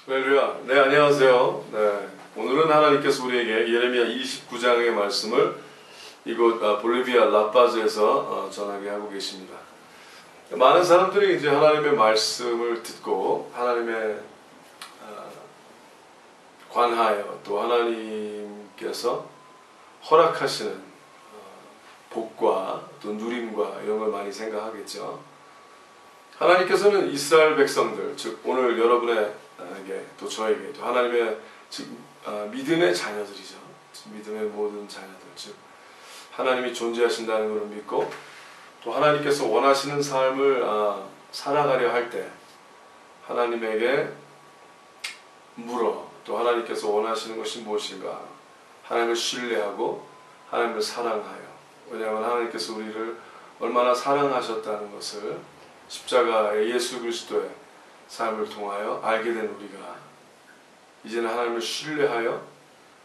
할렐루야. 네, 안녕하세요. 네, 오늘은 하나님께서 우리에게 예레미야 29장의 말씀을 이곳 볼리비아 라파즈에서 전하게 하고 계십니다. 많은 사람들이 이제 하나님의 말씀을 듣고 하나님의 관하여 또 하나님께서 허락하시는 복과 또 누림과 이런 걸 많이 생각하겠죠. 하나님께서는 이스라엘 백성들, 즉 오늘 여러분에게 또 저에게 또 하나님의 믿음의 자녀들이죠. 믿음의 모든 자녀들, 즉 하나님이 존재하신다는 것을 믿고 또 하나님께서 원하시는 삶을 살아가려 할 때 하나님에게 물어 또 하나님께서 원하시는 것이 무엇인가 하나님을 신뢰하고 하나님을 사랑하여, 왜냐하면 하나님께서 우리를 얼마나 사랑하셨다는 것을 십자가의 예수 그리스도의 삶을 통하여 알게 된 우리가 이제는 하나님을 신뢰하여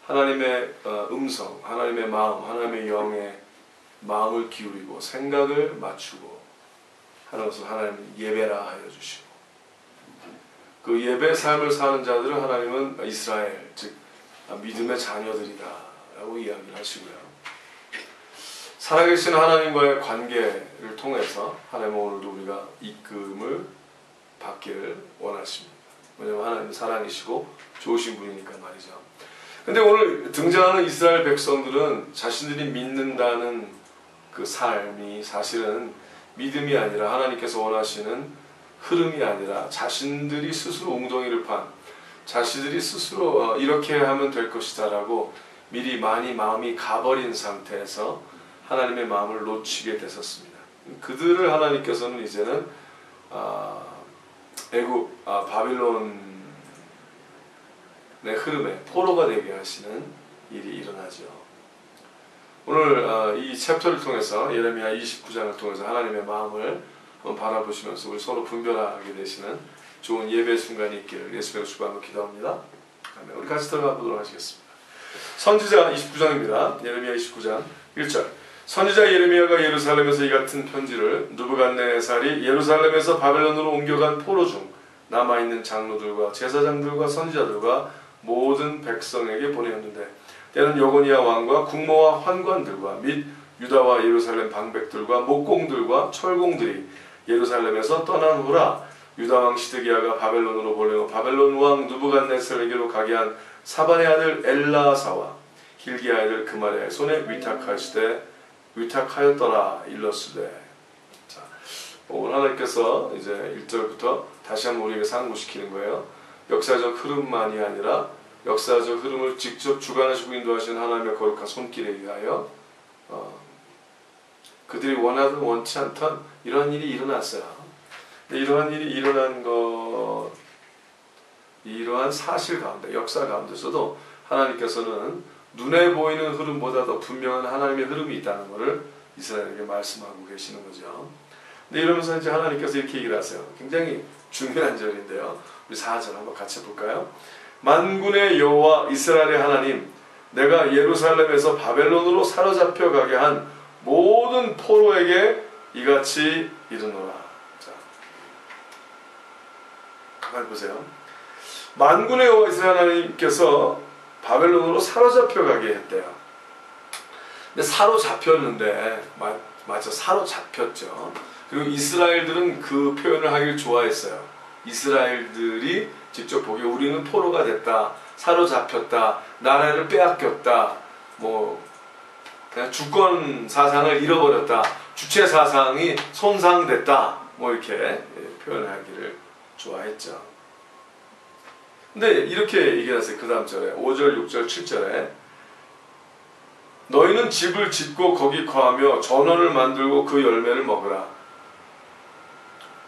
하나님의 음성, 하나님의 마음, 하나님의 영의 마음을 기울이고 생각을 맞추고 하는 것을 하나님은 예배라 하여 주시고, 그 예배 삶을 사는 자들을 하나님은 이스라엘, 즉 믿음의 자녀들이다 라고 이야기를 하시고요. 살아계신 하나님과의 관계를 통해서 하나님은 오늘도 우리가 이끌음을 받기를 원하십니다. 왜냐하면 하나님은 사랑이시고 좋으신 분이니까 말이죠. 근데 오늘 등장하는 이스라엘 백성들은 자신들이 믿는다는 그 삶이 사실은 믿음이 아니라 하나님께서 원하시는 흐름이 아니라 자신들이 스스로 웅덩이를 판, 자신들이 스스로 이렇게 하면 될 것이다 라고 미리 많이 마음이 가버린 상태에서 하나님의 마음을 놓치게 됐었습니다. 그들을 하나님께서는 이제는 애굽 바빌론의 흐름에 포로가 되게 하시는 일이 일어나죠. 오늘 이 챕터를 통해서 예레미야 29장을 통해서 하나님의 마음을 한번 바라보시면서 우리 서로 분별하게 되시는 좋은 예배 순간이 있기를 예수님의 주방으로 기도합니다. 아멘. 우리 같이 들어가 보도록 하시겠습니다. 선지자 29장입니다. 예레미야 29장 1절. 선지자 예레미야가 예루살렘에서 이 같은 편지를 느부갓네살이 예루살렘에서 바벨론으로 옮겨간 포로 중 남아있는 장로들과 제사장들과 선지자들과 모든 백성에게 보내었는데, 때는 여고니아 왕과 국모와 환관들과 및 유다와 예루살렘 방백들과 목공들과 철공들이 예루살렘에서 떠난 후라 유다 왕 시드기야가 바벨론으로 보내어 바벨론 왕 느부갓네살에게로 가게 한 사반의 아들 엘라사와 hil기야의 아들 그말의 손에 위탁하였더라 일렀으되. 자, 오늘 하나님께서 이제 1절부터 다시 한번 우리에게 상고시키는 거예요. 역사적 흐름만이 아니라 역사적 흐름을 직접 주관하시고 인도하시는 하나님의 거룩한 손길에 의하여 그들이 원하든 원치 않던 이러한 일이 일어났어요. 근데 이러한 일이 일어난 이러한 사실 가운데, 역사 가운데서도 하나님께서는 눈에 보이는 흐름보다 더 분명한 하나님의 흐름이 있다는 것을 이스라엘에게 말씀하고 계시는 거죠. 근데 이러면서 이제 하나님께서 이렇게 얘기를 하세요. 굉장히 중요한 절인데요. 우리 4절 한번 같이 볼까요? 만군의 여호와 이스라엘의 하나님, 내가 예루살렘에서 바벨론으로 사로잡혀 가게 한 모든 포로에게 이같이 이르노라. 자, 가만히 보세요. 만군의 여호와 이스라엘 하나님께서 바벨론으로 사로잡혀 가게 했대요. 근데 사로잡혔는데, 맞죠? 사로잡혔죠. 그리고 이스라엘들은 그 표현을 하길 좋아했어요. 이스라엘들이 직접 보기에 우리는 포로가 됐다, 사로잡혔다, 나라를 빼앗겼다, 그냥 주권 사상을 잃어버렸다, 주체 사상이 손상됐다, 이렇게 표현하기를 좋아했죠. 근데 이렇게 얘기하세요. 그 다음 절에 5절, 6절, 7절에 너희는 집을 짓고 거기 거하며 전원을 만들고 그 열매를 먹으라.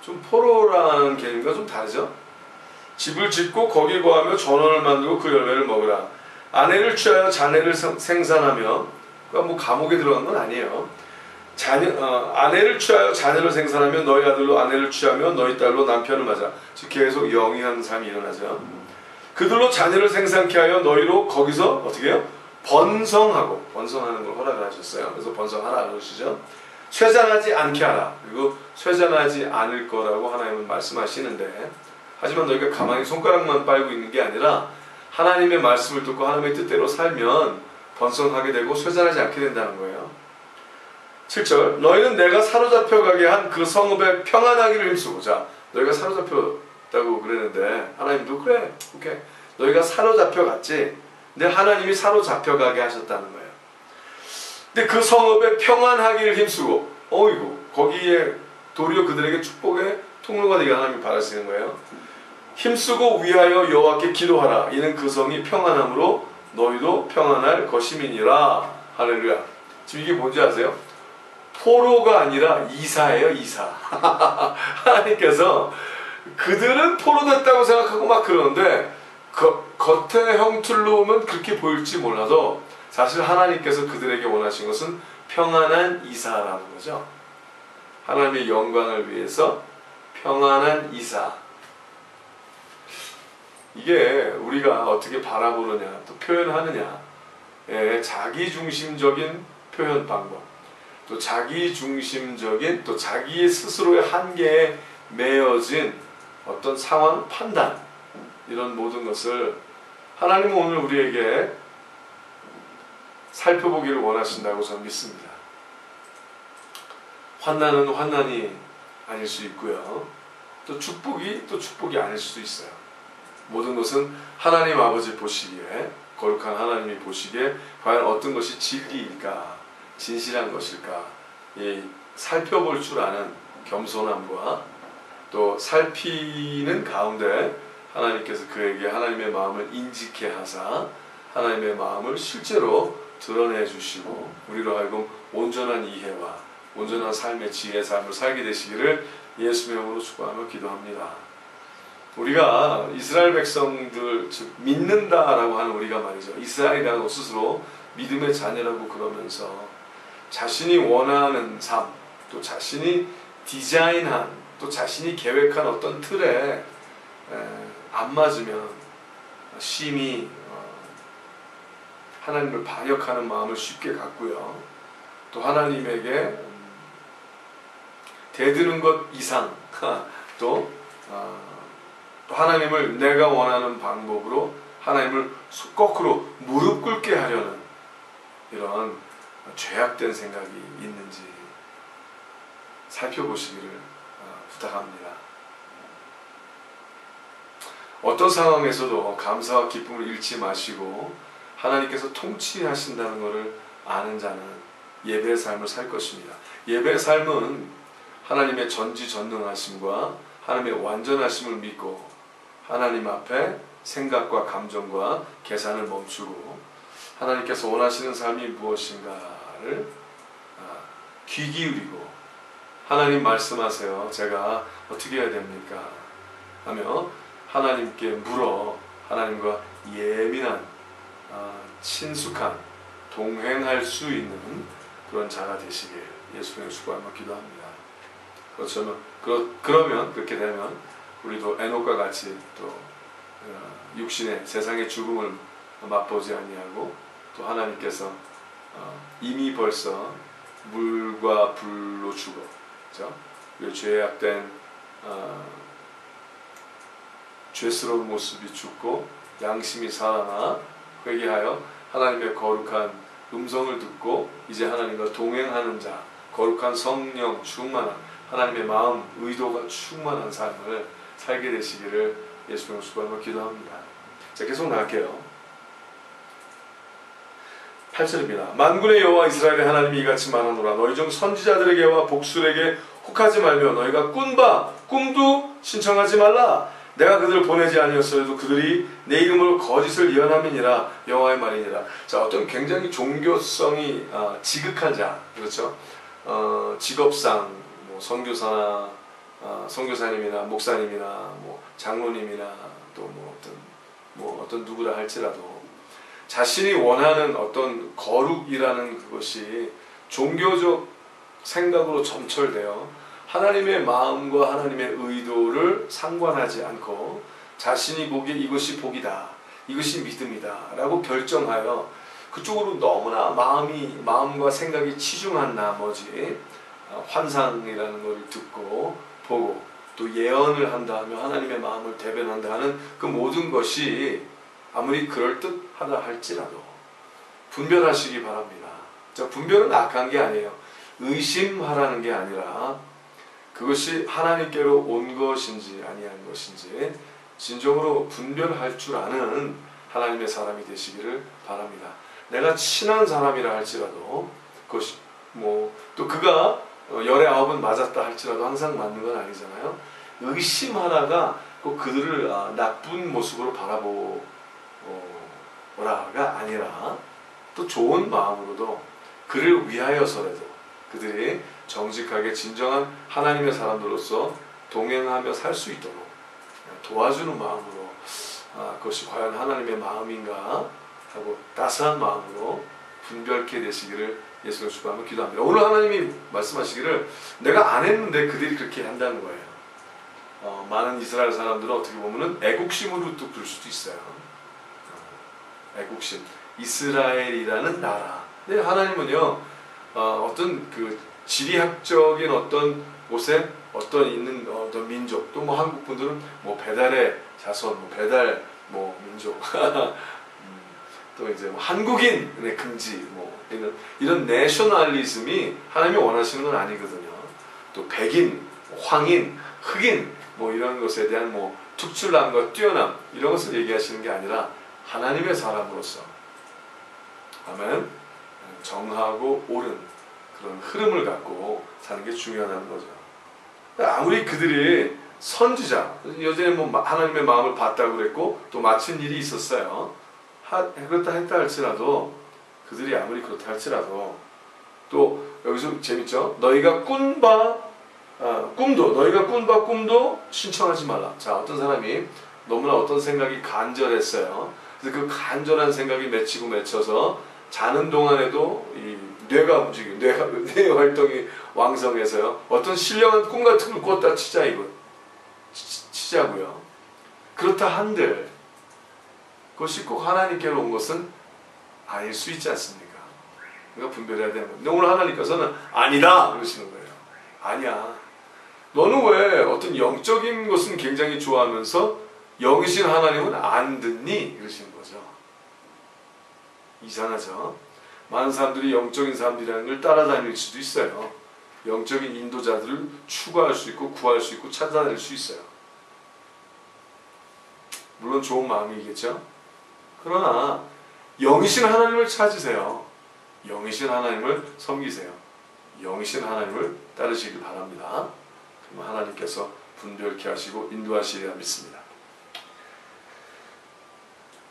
좀 포로라는 개념과 좀 다르죠? 집을 짓고 거기 거하며 전원을 만들고 그 열매를 먹으라. 아내를 취하여 자녀를 생산하며, 그러니까 감옥에 들어간 건 아니에요. 아내를 취하여 자녀를 생산하며 너희 아들로 아내를 취하며 너희 딸로 남편을 맞아. 즉 계속 영위하는 삶이 일어나죠. 그들로 자녀를 생산케 하여 너희로 거기서 어떻게 해요? 번성하고, 번성하는 걸 허락을 하셨어요. 그래서 번성하라 그러시죠. 쇠잔하지 않게 하라. 그리고 쇠잔하지 않을 거라고 하나님은 말씀하시는데, 하지만 너희가 가만히 손가락만 빨고 있는 게 아니라 하나님의 말씀을 듣고 하나님의 뜻대로 살면 번성하게 되고 쇠잔하지 않게 된다는 거예요. 7절 너희는 내가 사로잡혀가게 한 그 성읍에 평안하기를 힘쓰고자. 너희가 사로잡혔다고 그랬는데 하나님도 그래 오케이 너희가 사로잡혀갔지. 근데 하나님이 사로잡혀가게 하셨다는 거예요. 근데 그 성읍에 평안하기를 힘쓰고 어이구 거기에 도리어 그들에게 축복의 통로가 되게 하나님이 바라시는 거예요. 힘쓰고 위하여 여호와께 기도하라. 이는 그 성이 평안함으로 너희도 평안할 것임이니라. 할렐루야. 지금 이게 뭔지 아세요? 포로가 아니라 이사예요. 이사. 하나님께서 그들은 포로됐다고 생각하고 막 그러는데 겉의 형틀로 보면 그렇게 보일지 몰라도 사실 하나님께서 그들에게 원하신 것은 평안한 이사라는 거죠. 하나님의 영광을 위해서 평안한 이사. 이게 우리가 어떻게 바라보느냐 또 표현하느냐 자기중심적인 표현 방법 또 자기중심적인 또 자기 스스로의 한계에 매여진 어떤 상황 판단 이런 모든 것을 하나님은 오늘 우리에게 살펴보기를 원하신다고 저는 믿습니다. 환난은 환난이 아닐 수 있고요. 또 축복이 아닐 수도 있어요. 모든 것은 하나님 아버지 보시기에 거룩한 하나님이 보시기에 과연 어떤 것이 진리일까 진실한 것일까 살펴볼 줄 아는 겸손함과 또 살피는 가운데 하나님께서 그에게 하나님의 마음을 인지케 하사 하나님의 마음을 실제로 드러내 주시고 우리로 하여금 온전한 이해와 온전한 삶의 지혜의 삶을 살게 되시기를 예수의 이름으로 축복하며 기도합니다. 우리가 이스라엘 백성들 즉 믿는다라고 하는 우리가 말이죠. 이스라엘이라고 스스로 믿음의 자녀라고 그러면서 자신이 원하는 삶 또 자신이 디자인한 또 자신이 계획한 어떤 틀에 안 맞으면 심히 하나님을 반역하는 마음을 쉽게 갖고요. 또 하나님에게 대드는 것 이상 또 하나님을 내가 원하는 방법으로 하나님을 거꾸로 무릎 꿇게 하려는 이런 죄악된 생각이 있는지 살펴보시기를 부탁합니다. 어떤 상황에서도 감사와 기쁨을 잃지 마시고 하나님께서 통치하신다는 것을 아는 자는 예배의 삶을 살 것입니다. 예배의 삶은 하나님의 전지전능하심과 하나님의 완전하심을 믿고 하나님 앞에 생각과 감정과 계산을 멈추고 하나님께서 원하시는 삶이 무엇인가를 귀 기울이고 하나님 말씀하세요. 제가 어떻게 해야 됩니까? 하며 하나님께 물어 하나님과 예민한 친숙한 동행할 수 있는 그런 자가 되시길 예수님의 수고하며 기도합니다. 그러면 그렇게 되면 우리도 에녹과 같이 또 육신의 세상의 죽음을 맛보지 아니하고 또 하나님께서 이미 벌써 물과 불로 죽어 그렇죠? 죄악된 죄스러운 모습이 죽고 양심이 살아나 회개하여 하나님의 거룩한 음성을 듣고 이제 하나님과 동행하는 자 거룩한 성령 충만한 하나님의 마음 의도가 충만한 삶을 살게 되시기를 예수님의 수고하며 기도합니다. 자, 계속 나갈게요. 8절입니다. 만군의 여호와 이스라엘의 하나님이 이같이 말하노라. 너희 중 선지자들에게와 복술에게 혹하지 말며 너희가 꾼 바 꿈도 신청하지 말라. 내가 그들을 보내지 아니었어도 그들이 내 이름으로 거짓을 예언함이니라. 여호와의 말이니라. 자, 어떤 굉장히 종교성이 지극한 자, 그렇죠? 직업상 뭐 선교사나 선교사님이나 목사님이나 뭐 장로님이나 또 뭐 어떤 누구라 할지라도 자신이 원하는 어떤 거룩이라는 그것이 종교적 생각으로 점철되어 하나님의 마음과 하나님의 의도를 상관하지 않고 자신이 보기에 이것이 복이다, 이것이 믿음이다 라고 결정하여 그쪽으로 너무나 마음과 생각이 치중한 나머지 환상이라는 것을 듣고 보고 또 예언을 한다 하며 하나님의 마음을 대변한다 하는 그 모든 것이 아무리 그럴듯하다 할지라도 분별하시기 바랍니다. 자, 분별은 악한 게 아니에요. 의심하라는 게 아니라 그것이 하나님께로 온 것인지 아니한 것인지 진정으로 분별할 줄 아는 하나님의 사람이 되시기를 바랍니다. 내가 친한 사람이라 할지라도 그것이 또 그가 열의 9은 맞았다 할지라도 항상 맞는 건 아니잖아요. 의심하다가 꼭 그들을 나쁜 모습으로 바라보라가 아니라 또 좋은 마음으로도 그를 위하여서라도 그들이 정직하게 진정한 하나님의 사람들로서 동행하며 살 수 있도록 도와주는 마음으로 그것이 과연 하나님의 마음인가 하고 따스한 마음으로 분별케 되시기를 예수님 축복하며 기도합니다. 오늘 하나님이 말씀하시기를 내가 안 했는데 그들이 그렇게 한다는 거예요. 많은 이스라엘 사람들은 어떻게 보면 애국심으로 또 볼 수도 있어요. 애국심, 이스라엘이라는 나라. 근데 하나님은요 어떤 그 지리학적인 어떤 곳에 어떤 있는 어떤 민족, 또 한국 분들은 배달의 자손, 배달 민족, 또 이제 한국인의 금지, 이런 내셔널리즘이 하나님이 원하시는 건 아니거든요. 또 백인, 황인, 흑인 이런 것에 대한 특출남과 뛰어남 이런 것을 얘기하시는 게 아니라 하나님의 사람으로서 아멘 정하고 옳은 그런 흐름을 갖고 사는 게 중요하다는 거죠. 아무리 그들이 선지자, 여전히 하나님의 마음을 봤다고 그랬고 또 마친 일이 있었어요. 그렇다 했다 할지라도 그들이 아무리 그렇다 할지라도 또 여기서 재밌죠? 너희가 너희가 꾼바 꿈도 신청하지 말라. 자, 어떤 사람이 너무나 어떤 생각이 간절했어요. 그래서 그 간절한 생각이 맺혀서 자는 동안에도 이 뇌가 움직이고 뇌 활동이 왕성해서요. 어떤 신령한 꿈 같은 걸 꿨다 치자고요. 그렇다 한들 그것이 꼭 하나님께로 온 것은 아닐 수 있지 않습니까? 그러니까 분별해야 되는 거예요. 근데 오늘 하나님께서는 아니다 그러시는 거예요. 아니야. 너는 왜 어떤 영적인 것은 굉장히 좋아하면서 영이신 하나님은 안 듣니? 이러시는 거죠. 이상하죠? 많은 사람들이 영적인 사람들이라는 걸 따라다닐 수도 있어요. 영적인 인도자들을 추구할 수 있고 구할 수 있고 찾아낼 수 있어요. 물론 좋은 마음이겠죠? 그러나 영이신 하나님을 찾으세요. 영이신 하나님을 섬기세요. 영이신 하나님을 따르시길 바랍니다. 그럼 하나님께서 분별케 하시고 인도하시리라 믿습니다.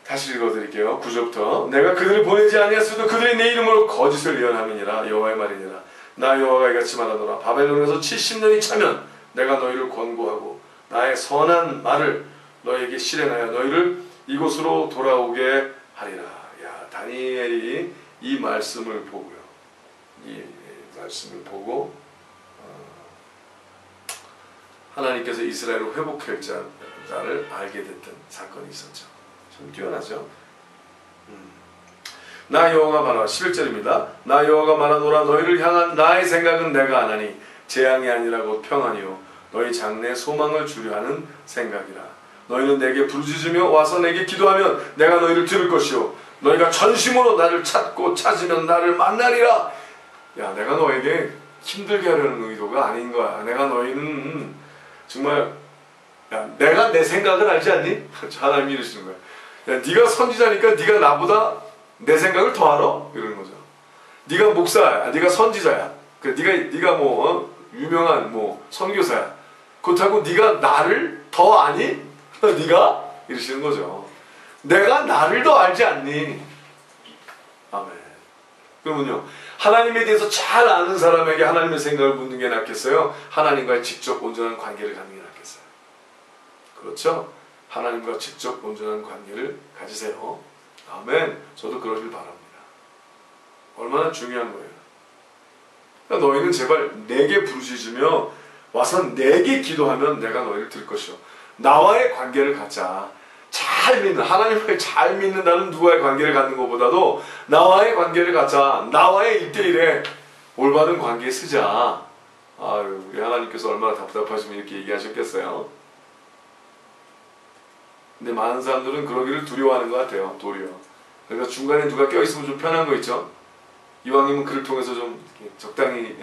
다시 읽어드릴게요. 9절부터 내가 그들을 보내지 아니했어도 그들이 내 이름으로 거짓을 예언함이니라 여호와의 말이니라. 나 여호와가 이같이 말하노라. 바벨론에서 70년이 차면 내가 너희를 권고하고 나의 선한 말을 너희에게 실행하여 너희를 이곳으로 돌아오게 하리라. 야, 다니엘이 이 말씀을 보고요. 이 말씀을 보고 하나님께서 이스라엘을 회복할 자를 알게 됐던 사건이 있었죠. 참 뛰어나죠. 나 여호와가 말하노라. 11절입니다. 나 여호와가 말하노라. 너희를 향한 나의 생각은 내가 아나니 재앙이 아니라 곧 평안이요 너희 장래에 소망을 주려 하는 생각이라. 너희는 내게 부르짖으며 와서 내게 기도하면 내가 너희를 들을 것이요 너희가 전심으로 나를 찾고 찾으면 나를 만나리라. 야, 내가 너에게 힘들게 하려는 의도가 아닌 거야. 내가 너희는 정말 내가 내 생각을 알지 않니? 하나님이 이러시는 거야. 야, 네가 선지자니까 네가 나보다 내 생각을 더 알아? 이러는 거죠. 네가 목사야, 네가 선지자야, 네가 유명한 선교사야. 그렇다고 네가 나를 더 아니? 네가 이러시는 거죠. 내가 나를 더 알지 않니? 아멘. 그러면요, 하나님에 대해서 잘 아는 사람에게 하나님의 생각을 묻는 게 낫겠어요? 하나님과의 직접 온전한 관계를 갖는 게 낫겠어요? 그렇죠? 하나님과 직접 온전한 관계를 가지세요. 아멘. 저도 그러길 바랍니다. 얼마나 중요한 거예요. 그러니까 너희는 제발 내게 부르짖으며 와서 내게 기도하면 내가 너희를 들 것이요. 나와의 관계를 갖자. 잘 믿는, 하나님을 잘 믿는다는 누구와의 관계를 갖는 것보다도 나와의 관계를 갖자. 나와의 1대1의 올바른 관계에 쓰자. 아유, 우리 하나님께서 얼마나 답답하시면 이렇게 얘기하셨겠어요. 근데 많은 사람들은 그러기를 두려워하는 것 같아요. 도리어. 그러니까 중간에 누가 껴있으면 좀 편한 거 있죠. 이왕이면 그를 통해서 좀 적당히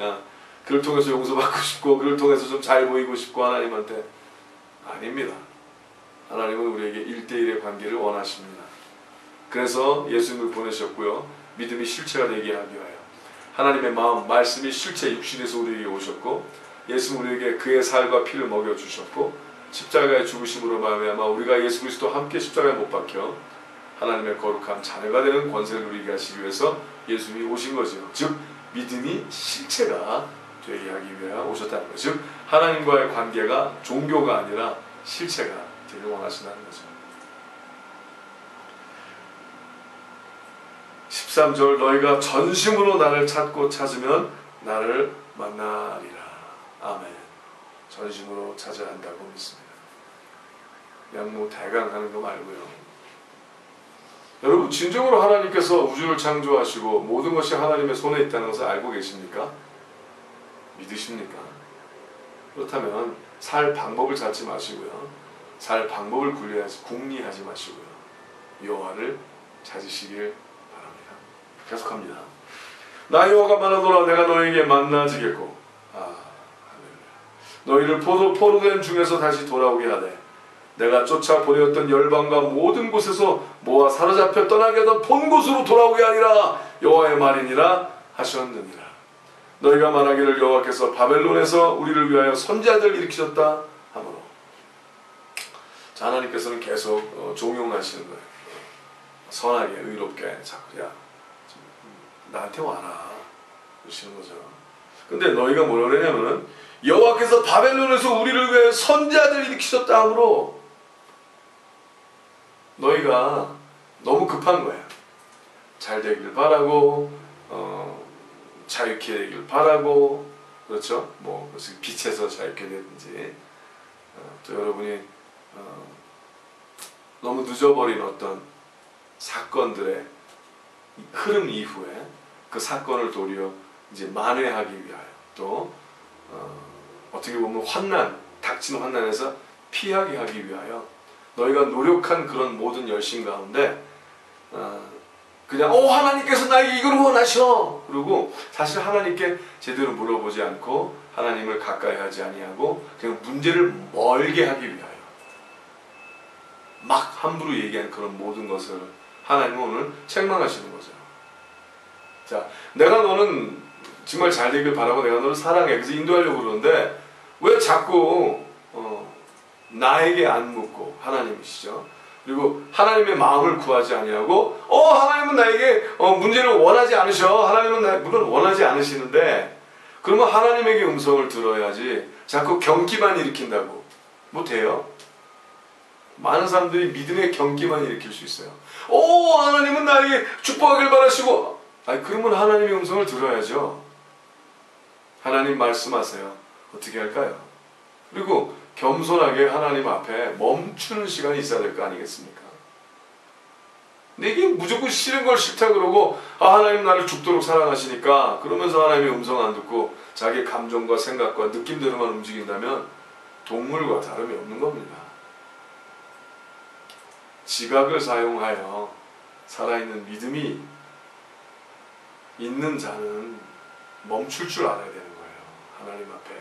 그를 통해서 용서받고 싶고 그를 통해서 좀 잘 보이고 싶고 하나님한테. 아닙니다. 하나님은 우리에게 1대1의 관계를 원하십니다. 그래서 예수님을 보내셨고요. 믿음이 실체가 되게 하기 위하여 하나님의 마음, 말씀이 실체 육신에서 우리에게 오셨고 예수는 우리에게 그의 살과 피를 먹여주셨고 십자가의 죽으심으로 말미암아 우리가 예수 그리스도와 함께 십자가에 못 박혀 하나님의 거룩한 자녀가 되는 권세를 누리게 하시기 위해서 예수님이 오신 거죠. 즉 믿음이 실체가 되게 하기 위하여 오셨다는 거죠. 즉 하나님과의 관계가 종교가 아니라 실체가 되길 원하신다는 거죠. 13절 너희가 전심으로 나를 찾고 찾으면 나를 만나리라. 아멘. 전심으로 찾아야 한다고 믿습니다. 그냥 뭐 대강 하는 거 말고요. 여러분 진정으로 하나님께서 우주를 창조하시고 모든 것이 하나님의 손에 있다는 것을 알고 계십니까? 믿으십니까? 그렇다면 살 방법을 찾지 마시고요. 살 방법을 궁리하지 마시고요. 여호와를 찾으시길 바랍니다. 계속합니다. 나 여호와가 말하노라 내가 너에게 만나지겠고 너희를 포로된 중에서 다시 돌아오게 하되 내가 쫓아 보내었던 열방과 모든 곳에서 모아 사로잡혀 떠나게 하던 본 곳으로 돌아오게 하리라 여호와의 말이니라 하셨느니라. 너희가 말하기를 여호와께서 바벨론에서 우리를 위하여 선지자들을 일으키셨다 하므로. 자, 하나님께서는 계속 종용하시는 거예요. 선하게 의롭게 자꾸 야 나한테 와라 그러시는 거죠. 근데 너희가 뭐라 그러냐면은 여호와께서 바벨론에서 우리를 위하여 선지자들을 일으키셨다 하므로 너희가 너무 급한 거야. 잘 되길 바라고 자유케 되길 바라고 그렇죠? 뭐 빛에서 자유케 되든지 또 여러분이 너무 늦어버린 어떤 사건들의 흐름 이후에 그 사건을 도리어 이제 만회하기 위하여 또 어떻게 보면 닥친 환난에서 피하게 하기 위하여 너희가 노력한 그런 모든 열심 가운데 그냥 하나님께서 나에게 이걸 원하셔 그리고 사실 하나님께 제대로 물어보지 않고 하나님을 가까이 하지 아니하고 그냥 문제를 멀게 하기 위하여 막 함부로 얘기한 그런 모든 것을 하나님은 오늘 책망하시는 거죠. 자, 내가 너는 정말 잘 되길 바라고 내가 너를 사랑해. 그래서 인도하려고 그러는데 왜 자꾸 나에게 안 묻고 하나님이시죠. 그리고 하나님의 마음을 구하지 아니하고 하나님은 나에게 문제를 원하지 않으셔. 하나님은 물론 원하지 않으시는데 그러면 하나님에게 음성을 들어야지 자꾸 경기만 일으킨다고 뭐 돼요? 많은 사람들이 믿음의 경기만 일으킬 수 있어요. 하나님은 나에게 축복하길 바라시고 그러면 하나님의 음성을 들어야죠. 하나님 말씀하세요. 어떻게 할까요? 그리고 겸손하게 하나님 앞에 멈추는 시간이 있어야 될 거 아니겠습니까? 근데 이게 무조건 싫은 걸 싫다 그러고 하나님 나를 죽도록 사랑하시니까 그러면서 하나님의 음성 안 듣고 자기 감정과 생각과 느낌대로만 움직인다면 동물과 다름이 없는 겁니다. 지각을 사용하여 살아있는 믿음이 있는 자는 멈출 줄 알아야 되는 거예요. 하나님 앞에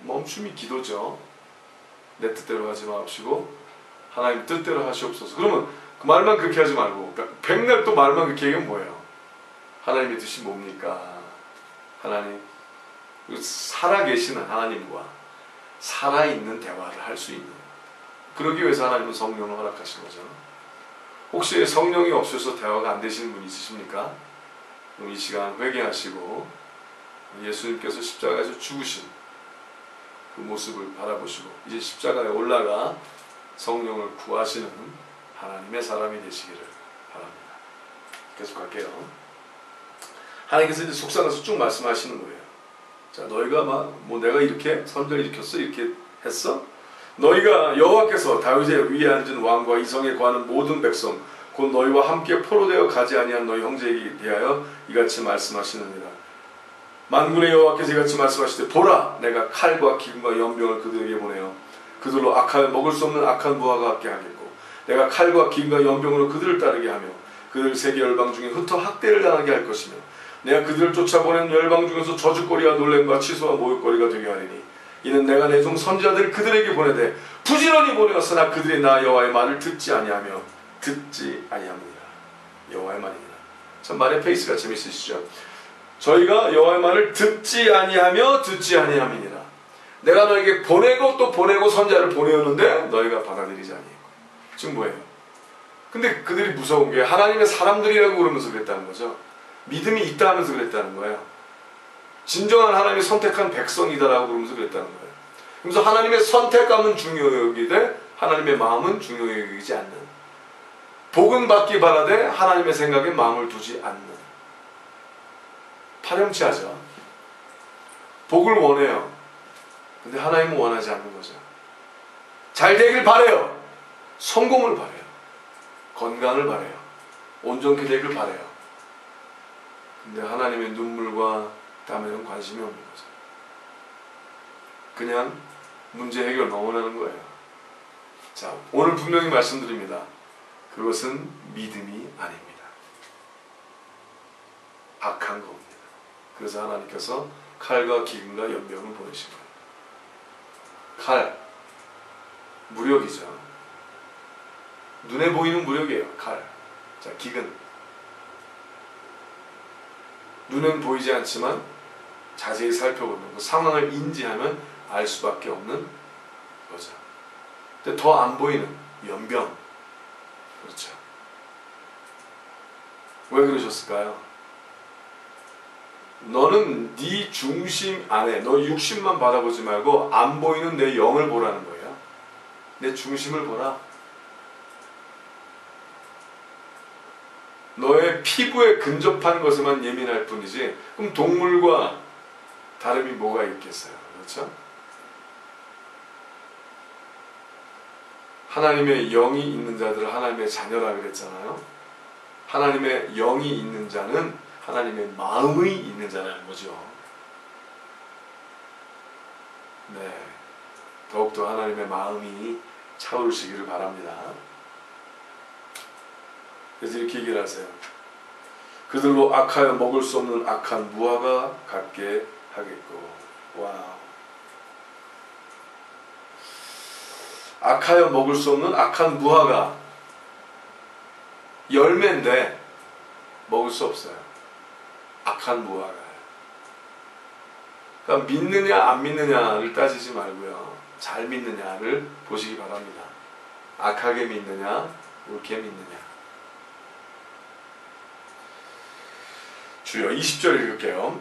멈춤이 기도죠. 내 뜻대로 하지 마시고 하나님 뜻대로 하시옵소서. 그러면 그 말만 그렇게 하지 말고 백날 또 말만 그렇게 얘기하면 뭐예요? 하나님의 뜻이 뭡니까? 하나님 살아계시는 하나님과 살아있는 대화를 할 수 있는 그러기 위해서 하나님은 성령을 허락하신 거죠. 혹시 성령이 없어서 대화가 안 되시는 분 있으십니까? 그럼 이 시간 회개하시고 예수님께서 십자가에서 죽으신 그 모습을 바라보시고 이제 십자가에 올라가 성령을 구하시는 하나님의 사람이 되시기를 바랍니다. 계속 갈게요. 하나님께서 이제 속삭여서 쭉 말씀하시는 거예요. 자, 너희가 내가 이렇게 선지자를 일으켰어? 이렇게 했어? 너희가 여호와께서 다윗의 위에 앉은 왕과 이성에 거하는 모든 백성 곧 너희와 함께 포로되어 가지 아니한 너희 형제에게 대하여 이같이 말씀하시느니라. 만군의 여호와께서 이같이 말씀하시되 보라 내가 칼과 기근과 연병을 그들에게 보내어 그들로 악하여 먹을 수 없는 악한 무화과 같게 하겠고 내가 칼과 기근과 연병으로 그들을 따르게 하며 그들 세계 열방 중에 흩어 학대를 당하게 할 것이며 내가 그들을 쫓아보낸 열방 중에서 저주거리와 놀램과 취소와 모욕거리가 되게 하리니 이는 내가 내 종 선지자들을 그들에게 보내되 부지런히 보내었으나 그들이 나 여호와의 말을 듣지 아니하며 듣지 아니합니다. 여호와의 말입니다. 참 말의 페이스가 재밌으시죠? 저희가 여호와의 말을 듣지 아니하며 듣지 아니함이니라. 내가 너에게 보내고 또 보내고 선지자를 보내었는데 너희가 받아들이지 아니하고. 지금 뭐예요? 근데 그들이 무서운 게 하나님의 사람들이라고 그러면서 그랬다는 거죠. 믿음이 있다 하면서 그랬다는 거예요. 진정한 하나님이 선택한 백성이다라고 그러면서 그랬다는 거예요. 그래서 하나님의 선택감은 중요히 여기되 하나님의 마음은 중요히 여기지 않는, 복은 받기 바라되 하나님의 생각에 마음을 두지 않는, 파렴치하죠. 복을 원해요. 근데 하나님은 원하지 않는 거죠. 잘 되길 바래요. 성공을 바래요. 건강을 바래요. 온전케 되길 바래요. 근데 하나님의 눈물과 땀에는 관심이 없는 거죠. 그냥 문제 해결 너무나는 거예요. 자, 오늘 분명히 말씀드립니다. 그것은 믿음이 아닙니다. 악한 겁니다. 그래서 하나님께서 칼과 기근과 연병을 보내신 거예요. 칼, 무력이죠. 눈에 보이는 무력이에요. 칼. 자, 기근. 눈은 보이지 않지만 자세히 살펴보는 그 상황을 인지하면 알 수밖에 없는 거죠. 근데 더 안 보이는 연병. 그렇죠. 왜 그러셨을까요? 너는 네 중심 안에, 너 육신만 바라보지 말고 안 보이는 내 영을 보라는 거예요. 내 중심을 보라. 너의 피부에 근접한 것에만 예민할 뿐이지, 그럼 동물과 다름이 뭐가 있겠어요? 그렇죠? 하나님의 영이 있는 자들을 하나님의 자녀라 그랬잖아요. 하나님의 영이 있는 자는 하나님의 마음이 있는 자라는 거죠. 네, 더욱더 하나님의 마음이 차오르시기를 바랍니다. 그래서 이렇게 얘기를 하세요. 그들로 악하여 먹을 수 없는 악한 무화과 같게 하겠고. 와우. 악하여 먹을 수 없는 악한 무화과. 열매인데 먹을 수 없어요. 악한 무화과. 그러니까 믿느냐 안 믿느냐를 따지지 말고요. 잘 믿느냐를 보시기 바랍니다. 악하게 믿느냐 옳게 믿느냐. 주여, 20절 읽을게요.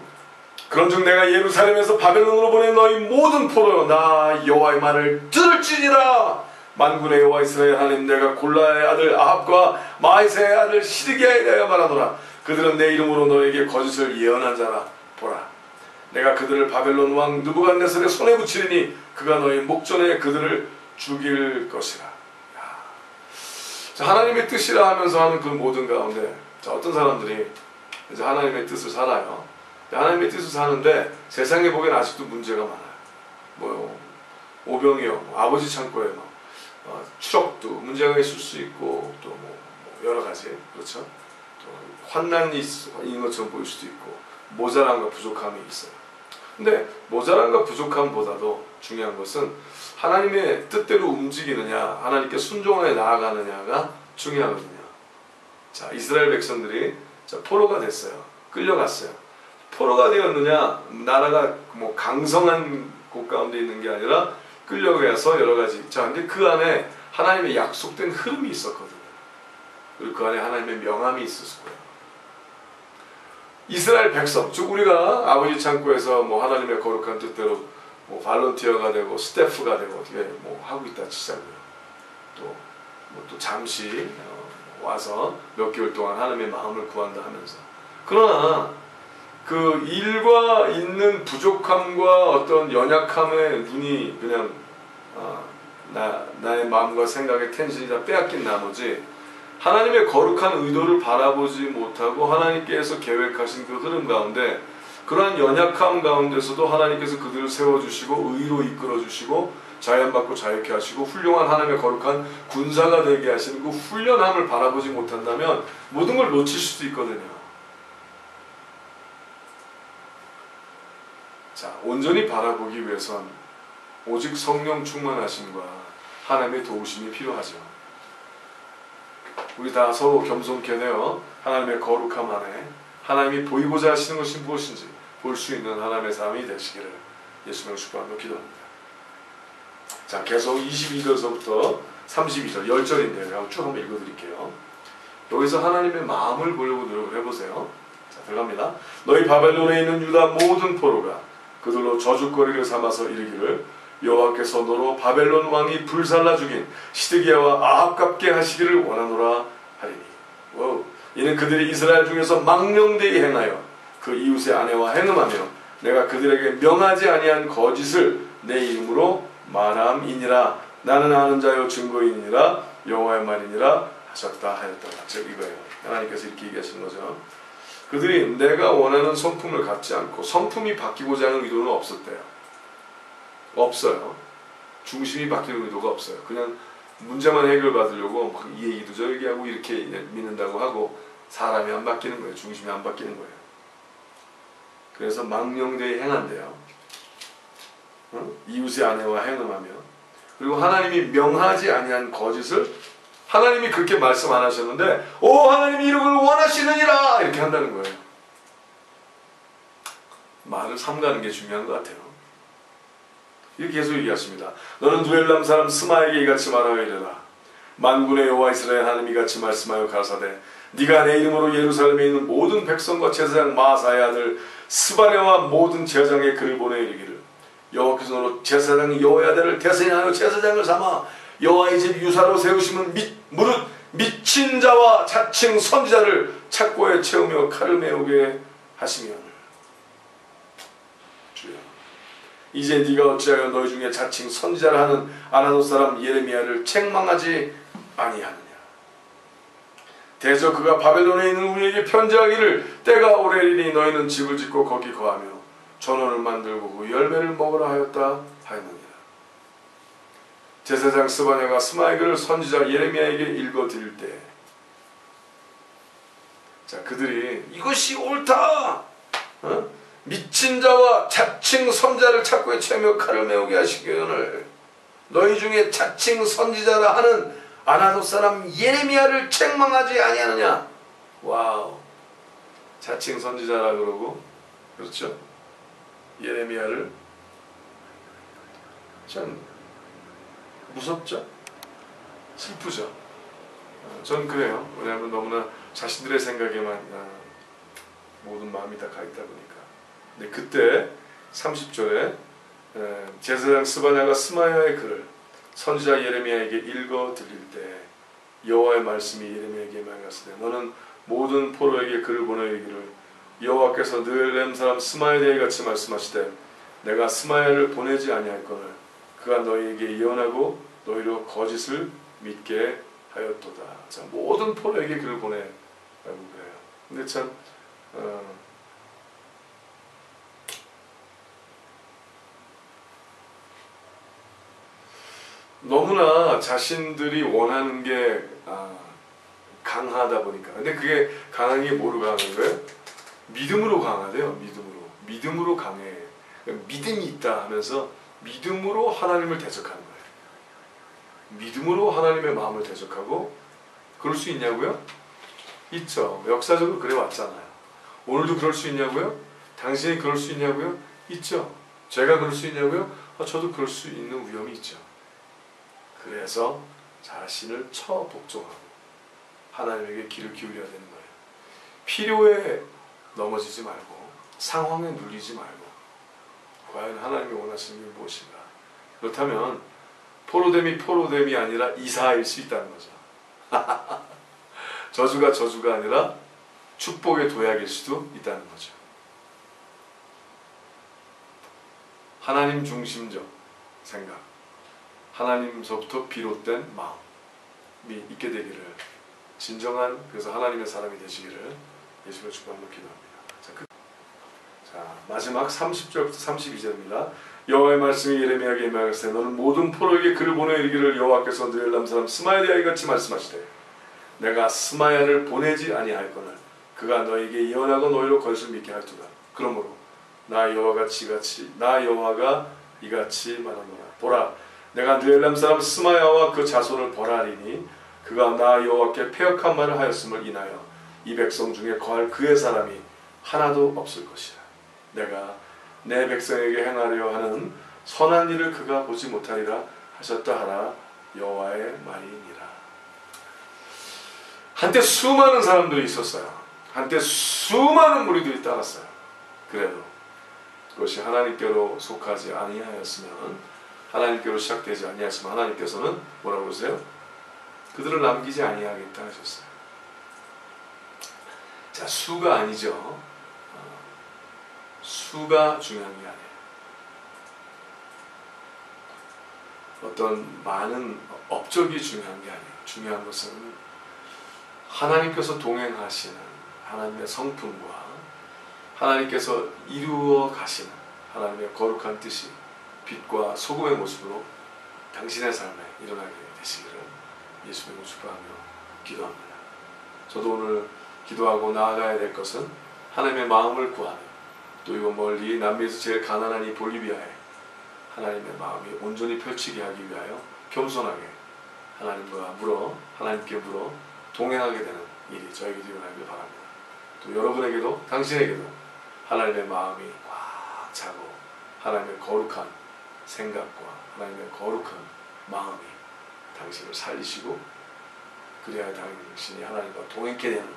그런즉 내가 예루살렘에서 바벨론으로 보낸 너희 모든 포로여, 나 여호와의 말을 들을지니라. 만군의 여호와 이스라엘 하나님, 내가 골라의 아들 아합과 마이세의 아들 시드기야에 대하여 말하노라. 그들은 내 이름으로 너에게 거짓을 예언한 자라. 보라, 내가 그들을 바벨론 왕 느부갓네살의 손에 붙이리니 그가 너희 목전에 그들을 죽일 것이라. 자, 하나님의 뜻이라 하면서 하는 그 모든 가운데, 자, 어떤 사람들이 이제 하나님의 뜻을 살아요. 하나님의 뜻을 사는데 세상에 보기엔 아직도 문제가 많아요. 뭐 오병이어, 아버지 창고에 추적도 문제가 있을 수 있고, 또 여러 가지, 그렇죠. 또 환난이 있는 것처럼 보일 수도 있고, 모자람과 부족함이 있어요. 근데 모자람과 부족함보다도 중요한 것은 하나님의 뜻대로 움직이느냐, 하나님께 순종하여 나아가느냐가 중요하거든요. 자, 이스라엘 백성들이 포로가 됐어요. 끌려갔어요. 포로가 되었느냐, 나라가 뭐 강성한 곳 가운데 있는 게 아니라 끌려가서 여러 가지. 자, 근데 그 안에 하나님의 약속된 흐름이 있었거든요. 그리고 그 안에 하나님의 명함이 있었을 거예요. 이스라엘 백성, 즉 우리가 아버지 창고에서 뭐 하나님의 거룩한 뜻대로 뭐 발런티어가 되고 스태프가 되고 어떻게 뭐 하고 있다 치자고요. 또 잠시 와서 몇 개월 동안 하나님의 마음을 구한다 하면서. 그러나 그 일과 있는 부족함과 어떤 연약함에 눈이 그냥 나의 마음과 생각의 텐션이 다 빼앗긴 나머지 하나님의 거룩한 의도를 바라보지 못하고 하나님께서 계획하신 그 흐름 가운데 그러한 연약함 가운데서도 하나님께서 그들을 세워주시고 의로 이끌어주시고 자연받고 자유케 하시고 훌륭한 하나님의 거룩한 군사가 되게 하시는 그 훈련함을 바라보지 못한다면 모든 걸 놓칠 수도 있거든요. 자, 온전히 바라보기 위해선 오직 성령 충만하심과 하나님의 도우심이 필요하죠. 우리 다 서로 겸손케 되어 하나님의 거룩함 안에 하나님이 보이고자 하시는 것이 무엇인지 볼 수 있는 하나님의 삶이 되시기를 예수님을 축복하며 기도합니다. 자, 계속 22절서부터 32절 10절인데요. 쭉 한번 읽어드릴게요. 여기서 하나님의 마음을 보려고 노력을 해보세요. 자, 들어갑니다. 너희 바벨론에 있는 유다 모든 포로가 그들로 저주거리를 삼아서 이르기를 여호와께서 너로 바벨론 왕이 불살라 죽인 시드기야와 아합깝게 하시기를 원하노라 하리니. 와우. 이는 그들이 이스라엘 중에서 망령되이 행하여 그 이웃의 아내와 행음하며 내가 그들에게 명하지 아니한 거짓을 내 이름으로 말함이니라. 나는 아는 자요 증거인이니라 여호와의 말이니라 하셨다 하였다. 즉 이거예요. 하나님께서 이렇게 얘기하시는 거죠. 그들이 내가 원하는 성품을 갖지 않고 성품이 바뀌고자 하는 의도는 없었대요. 없어요. 중심이 바뀌는 의도가 없어요. 그냥 문제만 해결받으려고 막 이 얘기도 저 얘기하고 이렇게 믿는다고 하고 사람이 안 바뀌는 거예요. 중심이 안 바뀌는 거예요. 그래서 망령되이 행한대요. 이웃의 아내와 행음하며, 그리고 하나님이 명하지 아니한 거짓을 하나님이 그렇게 말씀 안 하셨는데 하나님이 이런 걸 원하시느니라 이렇게 한다는 거예요. 말을 삼가는 게 중요한 것 같아요. 이렇게 계속 얘기하십니다. 너는 두엘람 사람 스마에게 이같이 말하여 이르라. 만군의 여호와 이스라엘 하나님이 같이 말씀하여 가라사대 네가 내 이름으로 예루살렘에 있는 모든 백성과 제사장 마아사의 아들 스바냐와 모든 제사장의 글을 보내 이르기를 여호와께서 너로 제사장 여호야다를 대선하여 제사장을 삼아 여호와의 집 유사로 세우시면 무릇 미친 자와 자칭 선지자를 착고에 채우며 칼을 메우게 하시면 주여 이제 네가 어찌하여 너희 중에 자칭 선지자를 하는 아나돗 사람 예레미야를 책망하지 아니하느냐. 대저 그가 바벨론에 있는 우리에게 편지하기를 때가 오래리니 너희는 집을 짓고 거기 거하며 전원을 만들고 그 열매를 먹으라 하였다 하였느니라. 제사장 스바냐가 스마에게를 선지자 예레미야에게 읽어드릴 때, 자, 그들이 이것이 옳다, 미친 자와 자칭 선지자를 착고에 채우며 칼을 메우게 하시기를 너희 중에 자칭 선지자라 하는 아나돗 사람 예레미야를 책망하지 아니하느냐. 와우, 자칭 선지자라 그러고, 그렇죠? 예레미야를 참 무섭죠? 슬프죠? 전 그래요. 왜냐하면 너무나 자신들의 생각에만 모든 마음이 다 가 있다 보니까. 근데 그때 30절에 제사장 스바냐가 스마야의 글을 선지자 예레미야에게 읽어 드릴 때 여호와의 말씀이 예레미야에게 말했을 때 너는 모든 포로에게 글을 보내 이르기를 여호와께서 느헤렘 사람 스마야에 대해 같이 말씀하시되 내가 스마야를 보내지 아니할거늘 그가 너희에게 예언하고 너희로 거짓을 믿게 하였도다. 자, 모든 포로에게 글을 보내라고 그래요. 근데 참 너무나 자신들이 원하는 게 강하다 보니까. 근데 그게 강한 게 뭐로 강한 거예요? 믿음으로 강하대요. 믿음으로 강해. 믿음이 있다 하면서 믿음으로 하나님을 대적하는 거예요. 믿음으로 하나님의 마음을 대적하고. 그럴 수 있냐고요? 있죠. 역사적으로 그래 왔잖아요. 오늘도 그럴 수 있냐고요? 당신이 그럴 수 있냐고요? 있죠. 제가 그럴 수 있냐고요? 저도 그럴 수 있는 위험이 있죠. 그래서 자신을 처복종하고 하나님에게 귀를 기울여야 되는 거예요. 필요에 넘어지지 말고 상황에 눌리지 말고 과연 하나님이 원하시는 게 무엇인가. 그렇다면 포로됨이 아니라 이사일 수 있다는 거죠. 저주가 아니라 축복의 도약일 수도 있다는 거죠. 하나님 중심적 생각, 하나님서부터 비롯된 마음이 있게 되기를, 진정한 그래서 하나님의 사람이 되시기를 예수님을 축복하며 기도합니다. 자, 마지막 30절부터 32절입니다. 여호와의 말씀이 예레미야에게 임하였으되 너는 모든 포로에게 글을 보내 이르기를 여호와께서 느헬람 사람 스마야에 대하여 이같이 말씀하시되 내가 스마야를 보내지 아니하였거늘 그가 너에게 예언하고 너희로 거짓을 믿게 할도다. 그러므로 나 여호와가 이같이 말하노라. 보라, 내가 느헬람 사람 스마야와 그 자손을 벌하리니 그가 나 여호와께 패역한 말을 하였음을 인하여 이 백성 중에 거할 그의 사람이 하나도 없을 것이라. 내가 내 백성에게 행하려 하는 선한 일을 그가 보지 못하리라 하셨다 하라. 여호와의 말이니라. 한때 수많은 사람들이 있었어요. 한때 수많은 무리들이 따랐어요. 그래도 그것이 하나님께로 속하지 아니하였으면, 하나님께로 시작되지 아니하였으면 하나님께서는 뭐라고 그러세요? 그들을 남기지 아니하겠다 하셨어요. 자, 수가 아니죠. 수가 중요한 게 아니에요. 어떤 많은 업적이 중요한 게 아니에요. 중요한 것은 하나님께서 동행하시는 하나님의 성품과 하나님께서 이루어 가시는 하나님의 거룩한 뜻이 빛과 소금의 모습으로 당신의 삶에 일어나게 되시기를 예수님을 축복하며 기도합니다. 저도 오늘 기도하고 나아가야 될 것은 하나님의 마음을 구하는, 또 이거 멀리 남미에서 제일 가난한 이 볼리비아에 하나님의 마음이 온전히 펼치게 하기 위하여 겸손하게 하나님께 물어 동행하게 되는 일이 저에게도 일어나길 바랍니다. 또 여러분에게도, 당신에게도 하나님의 마음이 꽉 차고 하나님의 거룩한 생각과 하나님의 거룩한 마음이 당신을 살리시고, 그래야 당신이 하나님과 동행케 되는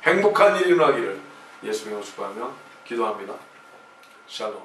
행복한 일이 일어나기를 예수님으로 축복하며 기도합니다. 샬롬.